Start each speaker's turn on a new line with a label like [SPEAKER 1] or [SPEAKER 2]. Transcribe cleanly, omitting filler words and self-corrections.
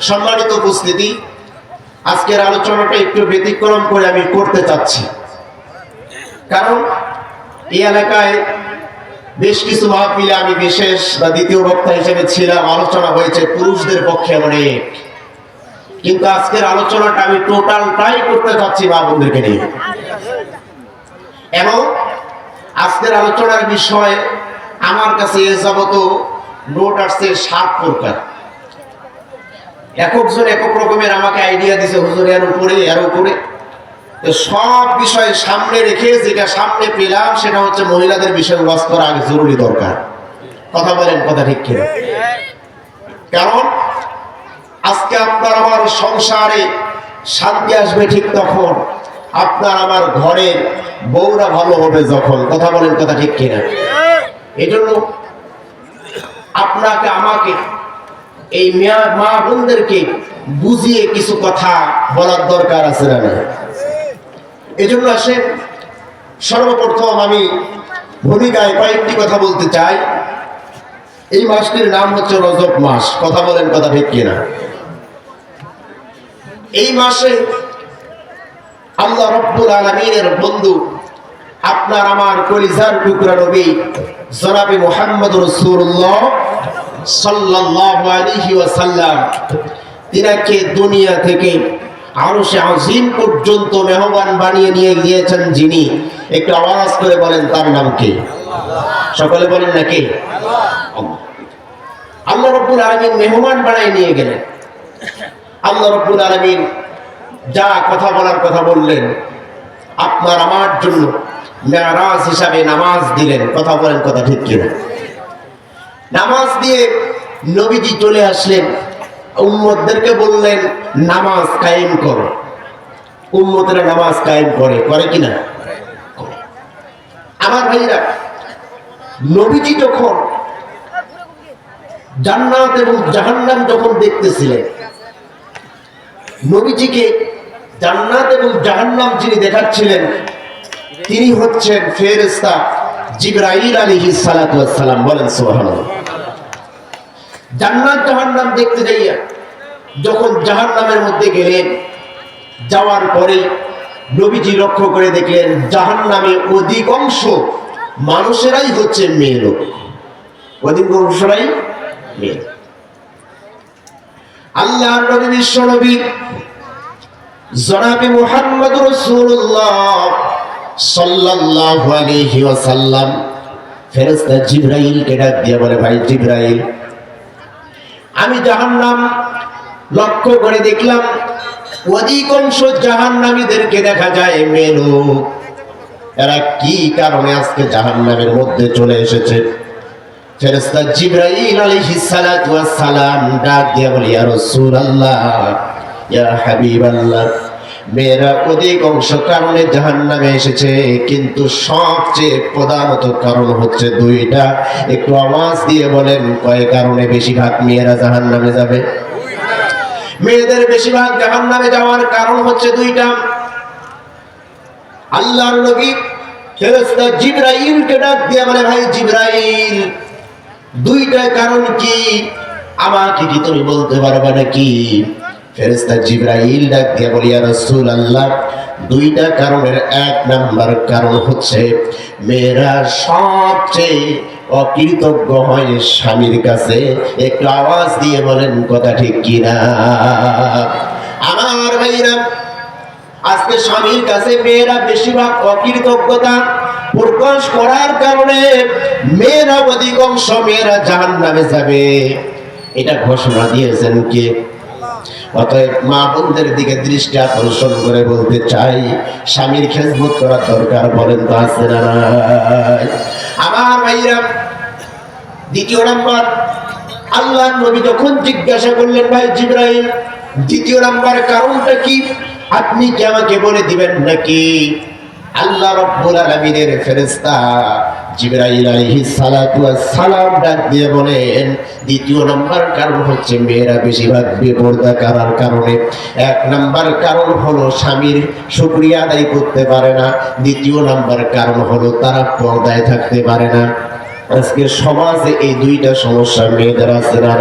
[SPEAKER 1] সম্মানিত উপস্থিতি, আজকের আলোচনাটা একটু ব্যতিক্রম করে আমি করতে চাচ্ছি, কারণ এই এলাকায় বেশ কিছু মাহফিলে আমি বিশেষ বা দ্বিতীয় বক্তা হিসেবে ছিলাম, আলোচনা হয়েছে পুরুষদের পক্ষে অনেক, কিন্তু আজকের আলোচনাটা আমি টোটালটাই করতে চাচ্ছি মা বোনদেরকে নিয়ে। এবং আজকের আলোচনার বিষয় আমার কাছে এ যাবত নোট আসছে 7 প্রকার। একজন একক রকমের আমাকে আইডিয়া দিছে, হুজুর এর উপরে তো সব বিষয় সামনে রেখে যেটা সামনে পেলাম সেটা হচ্ছে মহিলাদের বিষয় ওয়াজ করা আগে জরুরি দরকার। কথা বলেন, কথা ঠিক কিনা? কারণ আজকে আপনার আমার সংসারে শান্তি আসবে ঠিক তখন, আপনার আমার ঘরে বউরা ভালো হবে যখন। কথা বলেন, কথা ঠিক কিনা? এই জন্য আপনাকে আমাকে এই মা বোনদেরকে বুঝিয়ে কিছু কথা বলার দরকার আছে না? এই জন্য আসেন, সর্বপ্রথম আমি ভূমিকায় কয়েকটি কথা বলতে চাই। এই মাসটির নাম হচ্ছে রজব মাস। কথা বলেন, কথা ঠিক কিনা? এই মাসে আল্লাহ রাব্বুল আলামিনের বন্ধু, আপনার আমার কলিজার টুকরা নবী জনাবে মুহাম্মদ রাসূলুল্লাহ সাল্লাল্লাহু আলাইহি ওয়াসাল্লাম, তিনাকে দুনিয়া থেকে আরশে আজিম পর্যন্ত মেহমান বানিয়ে নিয়ে গিয়েছেন যিনি, একটু আওয়াজ করে বলেন তার নাম কি? সকলে বলেন নাকি? আল্লাহ রাব্বুল আলামিন মেহমান বানিয়ে নিয়ে গেলেন। আল্লাহ রাব্বুল আলামিন যা কথা বলার কথা বললেন, আপনার আমার জন্য মেরাজ হিসাবে নামাজ দিলেন। কথা বলেন, কথা ঠিক কিনা? নামাজ দিয়ে নবীজি চলে আসলেন, উম্মতদেরকে বললেন নামাজ কায়েম করো। উম্মতেরা নামাজ কায়েম করে কিনা? আমার ভাইরা, নবীজি যখন জান্নাত এবং জাহান্নাম যখন দেখতেছিলেন, নবীজিকে জান্নাত এবং জাহান্নাম যিনি দেখাচ্ছিলেন তিনি হচ্ছেন ফেরেশতা জিবরাইল আলাইহিস সালাতু ওয়াস সালাম। বলেন সুবহানাল্লাহ। জান্নাত জাহান্নাম দেখতে যাইয়া যখন জাহান্নামের মধ্যে গেলেন, যাওয়ার পরে নবীজি লক্ষ্য করে দেখলেন জাহান্নামে অধিকাংশ মানুষেরাই হচ্ছে মেয়ে লোক, অধিকাংশরাই মেয়ে। আল্লাহর নবী বিশ্ব নবী জনাবে মুহাম্মদ রাসূলুল্লাহ সাল্লাল্লাহু আলাইহি ওয়াসাল্লাম ফেরেশতা জিবরাইলকে ডাক দিয়ে বলে, ভাই জিবরাইল, আমি জাহান্নাম লক্ষ্য করে দেখলাম অধিকাংশ জাহান্নামীদেরকে দেখা যায় মেয়ে লোক। এরা কি কারণে আজকে জাহান্নামের মধ্যে চলে এসেছে? ফেরেশতা জিবরাইল আলাইহিস সালাতু ওয়াস সালাম ডাক দিয়ে বলে, ইয়া রাসূলুল্লাহ, ইয়া হাবিবাল্লাহ, মেয়েরা অধিকাংশ কারণে জাহান্নামে এসেছে, কিন্তু সবচেয়ে প্রধানত কারণ হচ্ছে 2টা। একটু আওয়াজ দিয়ে বলেন কয় কারণে বেশিরভাগ মেয়েরা জাহান্নামে যাবে? মেয়েদের বেশিরভাগ জাহান্নামে যাওয়ার কারণ হচ্ছে 2টা। আল্লাহর নবী ফেরেশতা জিবরাইলকে ডাক দিয়ে বলে, ভাই জিবরাইল, 2টা কারণ কি? আমাকে কি তুমি বলতে পারবে নাকি? ফেরেশতা জিবরাইল ডাক দিয়ে বলে, ইয়া রাসূলুল্লাহ, 2টা কারণের 1 নাম্বার কারণ হচ্ছে মেয়েরা সবচেয়ে অকৃতজ্ঞ হয় স্বামীর কাছে। একটু আওয়াজ দিয়ে বলেন কথা ঠিক কিনা? আমার ভাইরা, আজকে স্বামীর কাছে মেয়েরা বেশিরভাগ অকৃতজ্ঞতা প্রকাশ করার কারণে মেয়েরা অধিকাংশ মেয়েরা জাহান্নামে যাবে। এটা ঘোষণা দিয়েছেন কে? অতএব মা বোনদের দিকে দৃষ্টি আকর্ষণ করে বলতে চাই, স্বামীর খেদমত করার দরকার বলেন তো আছে না? আমার ভাইরা, 2 নাম্বার, আল্লাহর নবী যখন জিজ্ঞাসা করলেন, ভাই জিবরাইল, 2 নাম্বার কারণটা কি? আপনি কি আমাকে বলে দিবেন নাকি? আল্লাহ রাব্বুল আলামিনের ফেরেশতা জিবরাইল আলাইহিস সালাতু ওয়াস সালাম ডাক দিয়ে বলেন, 2 নাম্বার কারণ হচ্ছে মেয়েরা বেশিরভাগ বেপরদা করার কারণে। 1 নাম্বার কারণ হলো স্বামীর শুকরিয়া আদায় করতে পারে না। 2 নাম্বার কারণ হলো তারা পর্দায় থাকতে পারে না। আজকে সমাজে এই 2টা সমস্যা মেয়েদের আছে না?